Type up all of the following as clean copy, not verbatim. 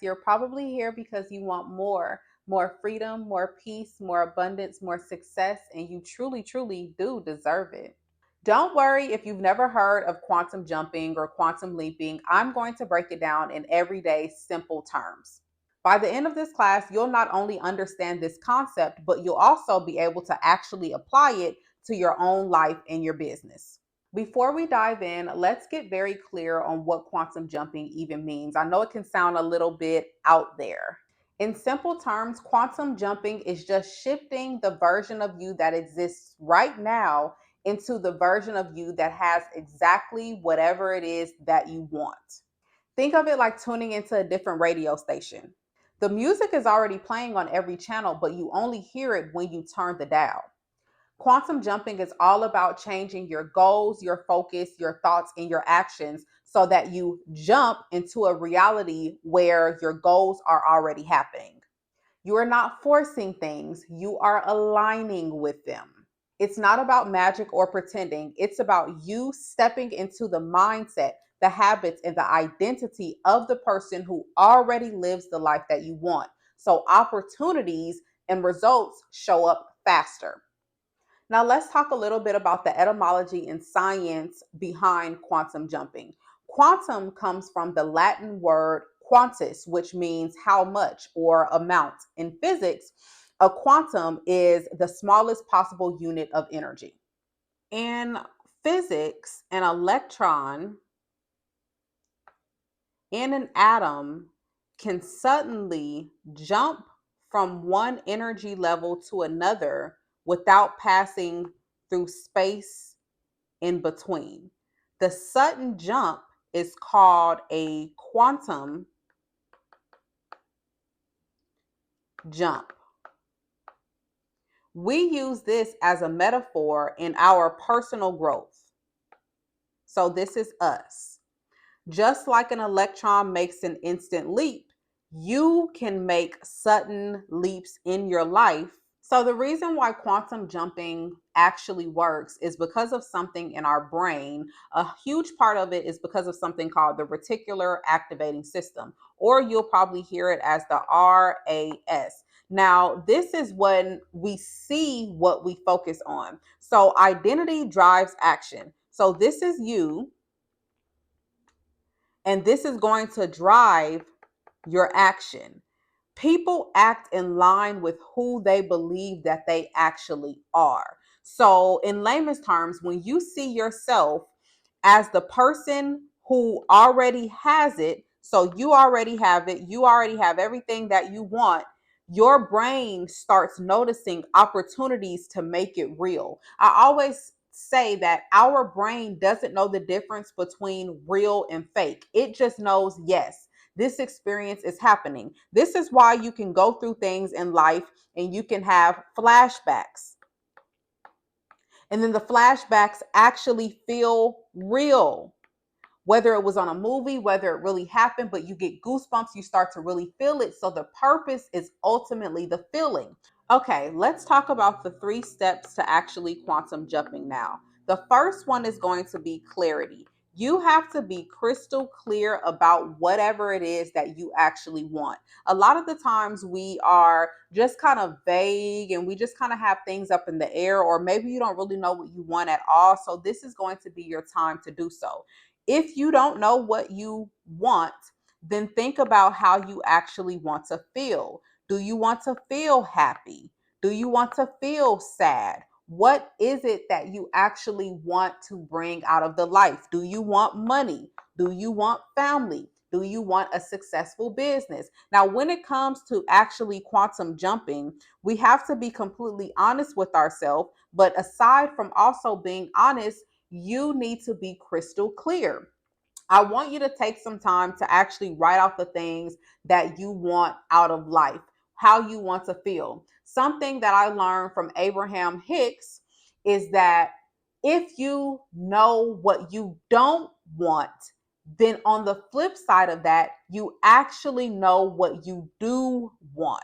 You're probably here because you want more freedom, more peace, more abundance, more success, and you truly, truly do deserve it. Don't worry if you've never heard of quantum jumping or quantum leaping. I'm going to break it down in everyday simple terms. By the end of this class, you'll not only understand this concept, but you'll also be able to actually apply it to your own life and your business. Before we dive in, let's get very clear on what quantum jumping even means. I know it can sound a little bit out there. In simple terms, quantum jumping is just shifting the version of you that exists right now into the version of you that has exactly whatever it is that you want. Think of it like tuning into a different radio station. The music is already playing on every channel, but you only hear it when you turn the dial. Quantum jumping is all about changing your goals, your focus, your thoughts, and your actions so that you jump into a reality where your goals are already happening. You are not forcing things, you are aligning with them. It's not about magic or pretending. It's about you stepping into the mindset, the habits, and the identity of the person who already lives the life that you want. So opportunities and results show up faster. Now, let's talk a little bit about the etymology and science behind quantum jumping. Quantum comes from the Latin word quantus, which means how much or amount. In physics, a quantum is the smallest possible unit of energy. In physics, an electron in an atom can suddenly jump from one energy level to another without passing through space in between. The sudden jump is called a quantum jump. We use this as a metaphor in our personal growth. So, this is us. Just like an electron makes an instant leap, you can make sudden leaps in your life. So, the reason why quantum jumping actually works is because of something in our brain. A huge part of it is because of something called the reticular activating system, or you'll probably hear it as the RAS. Now, this is when we see what we focus on. So, identity drives action. So, this is you, and this is going to drive your action. People act in line with who they believe that they actually are. So, in layman's terms, when you see yourself as the person who already has it, so you already have it, you already have everything that you want, your brain starts noticing opportunities to make it real. I always say that our brain doesn't know the difference between real and fake. It just knows, yes, this experience is happening. This is why you can go through things in life and you can have flashbacks. And then the flashbacks actually feel real. Whether it was on a movie, whether it really happened, but you get goosebumps, you start to really feel it. So the purpose is ultimately the feeling. Okay, let's talk about the 3 steps to actually quantum jumping now. The first one is going to be clarity. You have to be crystal clear about whatever it is that you actually want. A lot of the times we are just kind of vague and we just kind of have things up in the air, or maybe you don't really know what you want at all. So, this is going to be your time to do so. If you don't know what you want, then think about how you actually want to feel. Do you want to feel happy? Do you want to feel sad? What is it that you actually want to bring out of the life? Do you want money? Do you want family? Do you want a successful business? Now, when it comes to actually quantum jumping, we have to be completely honest with ourselves. But aside from also being honest, you need to be crystal clear. I want you to take some time to actually write out the things that you want out of life, how you want to feel. Something that I learned from Abraham Hicks is that if you know what you don't want, then on the flip side of that, you actually know what you do want.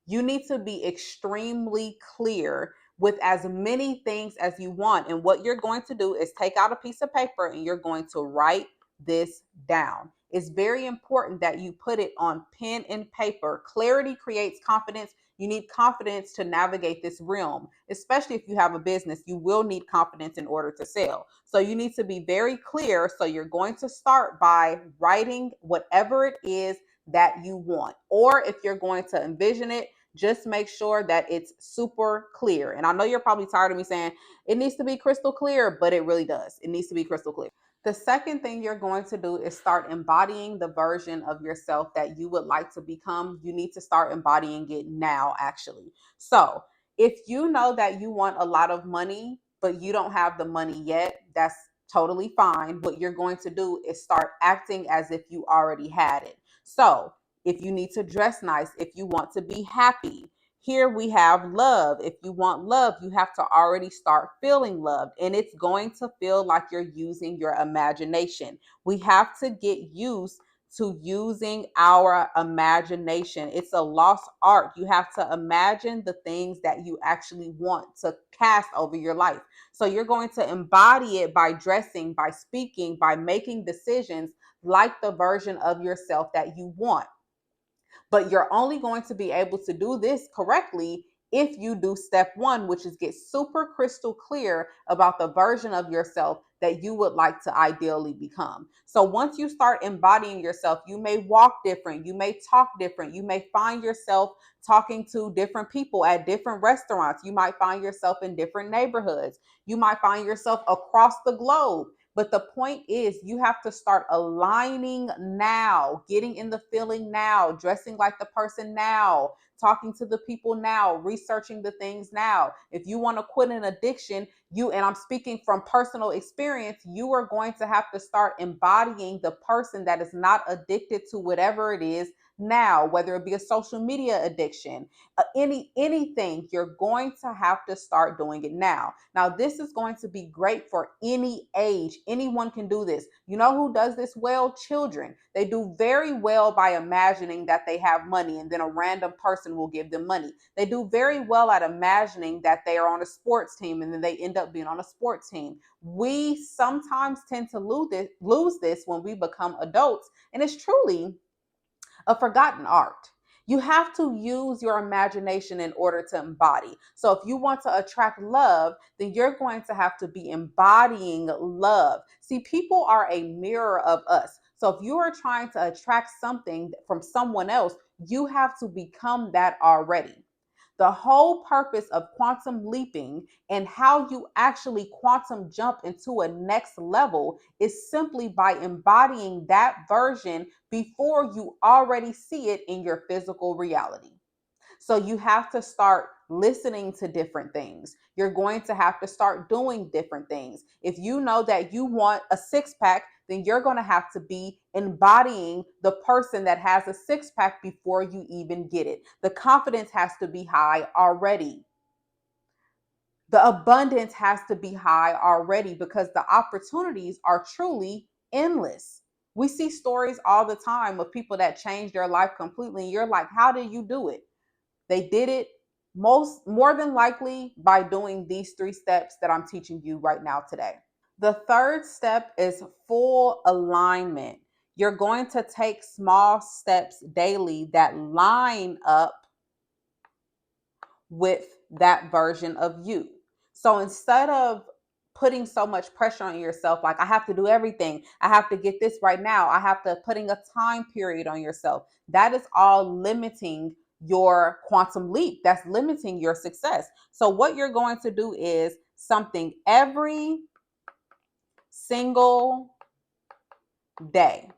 You need to be extremely clear with as many things as you want. And what you're going to do is take out a piece of paper and you're going to write this down. it's very important that you put it on pen and paper. Clarity creates confidence. You need confidence to navigate this realm, especially if you have a business. You will need confidence in order to sell. So you need to be very clear. So you're going to start by writing whatever it is that you want. Or if you're going to envision it, just make sure that it's super clear. And I know you're probably tired of me saying it needs to be crystal clear, but it really does. It needs to be crystal clear. The second thing you're going to do is start embodying the version of yourself that you would like to become. You need to start embodying it now, actually. So, if you know that you want a lot of money, but you don't have the money yet, that's totally fine. What you're going to do is start acting as if you already had it. So, if you need to dress nice, if you want to be happy, here we have love. If you want love, you have to already start feeling loved, and it's going to feel like you're using your imagination. We have to get used to using our imagination. It's a lost art. You have to imagine the things that you actually want to cast over your life. So you're going to embody it by dressing, by speaking, by making decisions like the version of yourself that you want. But you're only going to be able to do this correctly if you do step one, which is get super crystal clear about the version of yourself that you would like to ideally become. So once you start embodying yourself, you may walk different, you may talk different, you may find yourself talking to different people at different restaurants, you might find yourself in different neighborhoods, you might find yourself across the globe. But the point is, you have to start aligning now, getting in the feeling now, dressing like the person now, talking to the people now, researching the things now. If you want to quit an addiction, and I'm speaking from personal experience, you are going to have to start embodying the person that is not addicted to whatever it is now, whether it be a social media addiction, anything. You're going to have to start doing it now. This is going to be great for any age. Anyone can do this. You know who does this well? Children. They do very well by imagining that they have money, and then a random person will give them money. They do very well at imagining that they are on a sports team, and then they end up being on a sports team. We sometimes tend to lose this when we become adults, and it's truly a forgotten art. You have to use your imagination in order to embody. So if you want to attract love, then you're going to have to be embodying love. See, people are a mirror of us. So if you are trying to attract something from someone else, you have to become that already. The whole purpose of quantum leaping and how you actually quantum jump into a next level is simply by embodying that version before you already see it in your physical reality. So you have to start listening to different things. You're going to have to start doing different things. If you know that you want a six pack, then you're going to have to be embodying the person that has a six pack before you even get it. The confidence has to be high already. The abundance has to be high already because the opportunities are truly endless. We see stories all the time of people that change their life completely. And you're like, how did you do it? They did it more than likely by doing these 3 steps that I'm teaching you right now today. The third step is full alignment. You're going to take small steps daily that line up with that version of you. So instead of putting so much pressure on yourself, like I have to do everything, I have to get this right now, I have to putting a time period on yourself, that is all limiting your quantum leap. That's limiting your success. So what you're going to do is something every single day.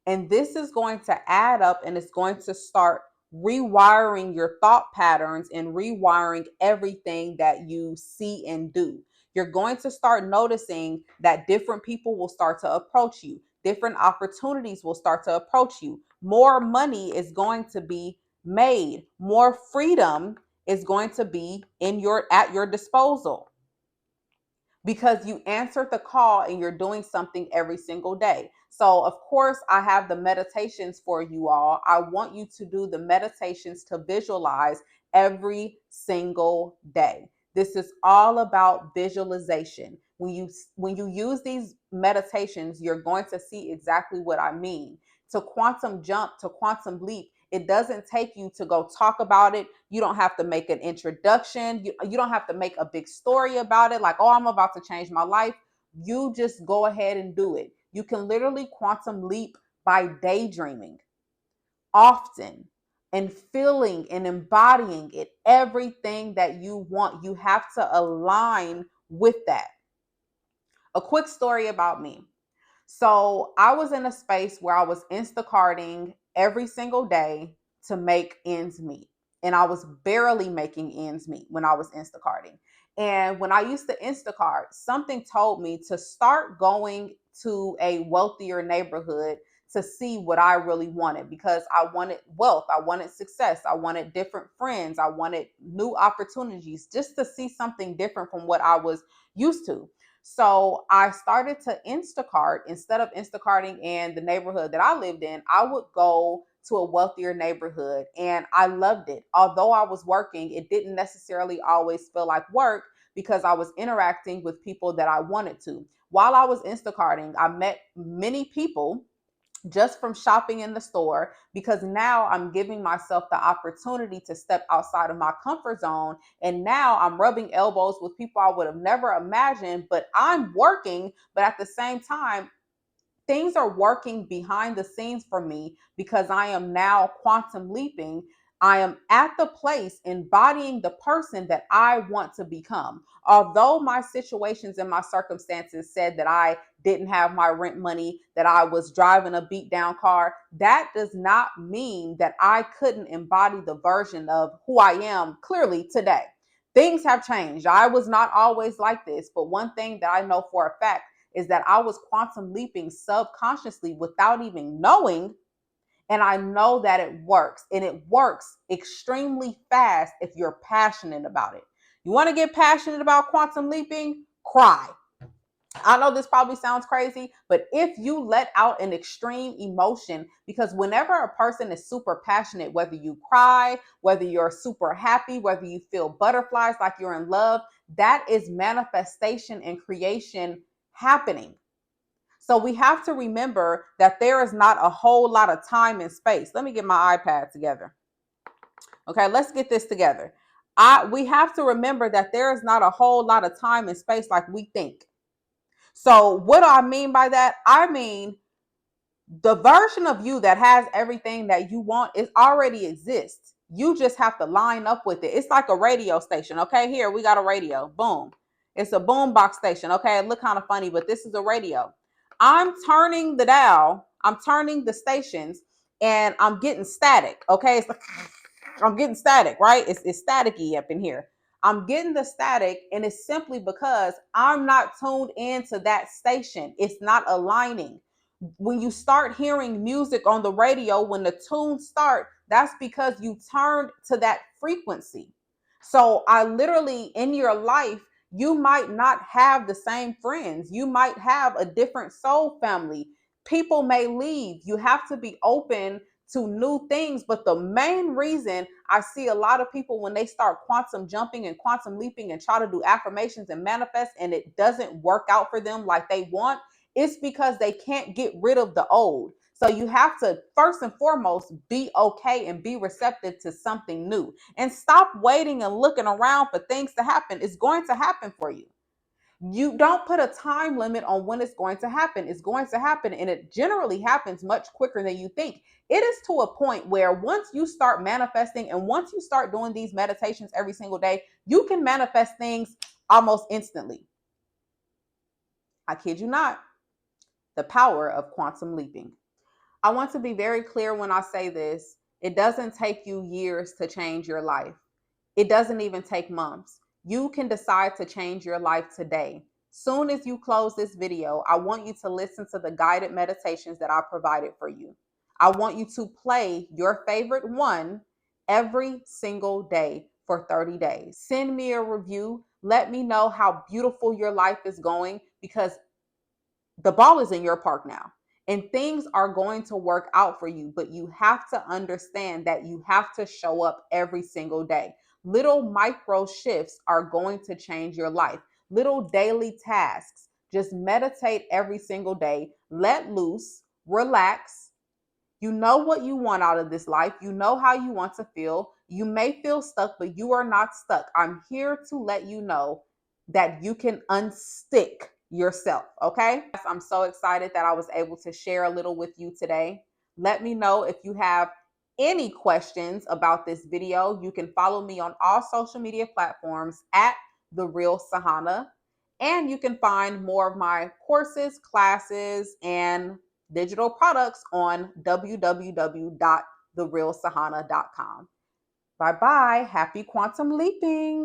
And this is going to add up, and it's going to start rewiring your thought patterns and rewiring everything that you see and do. You're going to start noticing that different people will start to approach you. Different opportunities will start to approach you. More money is going to be made. More freedom is going to be at your disposal, because you answered the call and you're doing something every single day. So, of course, I have the meditations for you all. I want you to do the meditations to visualize every single day. This is all about visualization. when you use these meditations, you're going to see exactly what I mean. To quantum jump, to quantum leap, it doesn't take you to go talk about it. You don't have to make an introduction. You don't have to make a big story about it, like, oh, I'm about to change my life. You just go ahead and do it. You can literally quantum leap by daydreaming often and feeling and embodying it. Everything that you want, you have to align with that. A quick story about me. So I was in a space where I was Instacarting every single day to make ends meet. And I was barely making ends meet when I was Instacarting. And when I used to Instacart, something told me to start going to a wealthier neighborhood to see what I really wanted, because I wanted wealth, I wanted success, I wanted different friends, I wanted new opportunities, just to see something different from what I was used to. So I started to Instacart. Instead of Instacarting in the neighborhood that I lived in, I would go to a wealthier neighborhood, and I loved it. Although I was working, it didn't necessarily always feel like work because I was interacting with people that I wanted to. While I was Instacarting, I met many people just from shopping in the store, because now I'm giving myself the opportunity to step outside of my comfort zone. And now I'm rubbing elbows with people I would have never imagined, but I'm working. But at the same time, things are working behind the scenes for me because I am now quantum leaping. I am at the place embodying the person that I want to become. Although my situations and my circumstances said that I didn't have my rent money, that I was driving a beat down car, that does not mean that I couldn't embody the version of who I am clearly today. Things have changed. I was not always like this, but one thing that I know for a fact is that I was quantum leaping subconsciously without even knowing. And I know that it works, and it works extremely fast if you're passionate about it. You want to get passionate about quantum leaping? Cry. I know this probably sounds crazy, but if you let out an extreme emotion, because whenever a person is super passionate, whether you cry, whether you're super happy, whether you feel butterflies like you're in love, that is manifestation and creation happening. So we have to remember that there is not a whole lot of time and space. Let me get my iPad together. Okay, let's get this together. We have to remember that there is not a whole lot of time and space like we think. So what do I mean by that? I mean, the version of you that has everything that you want is already exists. You just have to line up with it. It's like a radio station. Okay, here we got a radio. Boom. It's a boom box station. Okay, it look kind of funny, but this is a radio. I'm turning the dial. I'm turning the stations, and I'm getting static. Okay, it's like I'm getting static, right? It's staticky up in here. I'm getting the static, and it's simply because I'm not tuned into that station. It's not aligning. When you start hearing music on the radio, when the tunes start, that's because you turned to that frequency. So I literally, in your life, you might not have the same friends. You might have a different soul family. People may leave. You have to be open to new things. But the main reason I see a lot of people, when they start quantum jumping and quantum leaping and try to do affirmations and manifest, and it doesn't work out for them like they want, it's because they can't get rid of the old. So you have to first and foremost be okay and be receptive to something new, and stop waiting and looking around for things to happen. It's going to happen for you. You don't put a time limit on when it's going to happen. It's going to happen, and it generally happens much quicker than you think. It is to a point where once you start manifesting and once you start doing these meditations every single day, you can manifest things almost instantly. I kid you not. The power of quantum leaping. I want to be very clear when I say this. It doesn't take you years to change your life. It doesn't even take months. You can decide to change your life today. Soon as you close this video, I want you to listen to the guided meditations that I provided for you. I want you to play your favorite one every single day for 30 days. Send me a review. Let me know how beautiful your life is going, because the ball is in your park now, and things are going to work out for you. But you have to understand that you have to show up every single day. Little micro shifts are going to change your life. little daily tasks. Just meditate every single day, let loose, relax. You know what you want out of this life. You know how you want to feel. You may feel stuck, but you are not stuck. I'm here to let you know that you can unstick yourself. Okay. I'm so excited that I was able to share a little with you today. Let me know if you have any questions about this video. You can follow me on all social media platforms at The Real Sahana. And you can find more of my courses, classes, and digital products on www.therealsahana.com. Bye bye. Happy quantum leaping.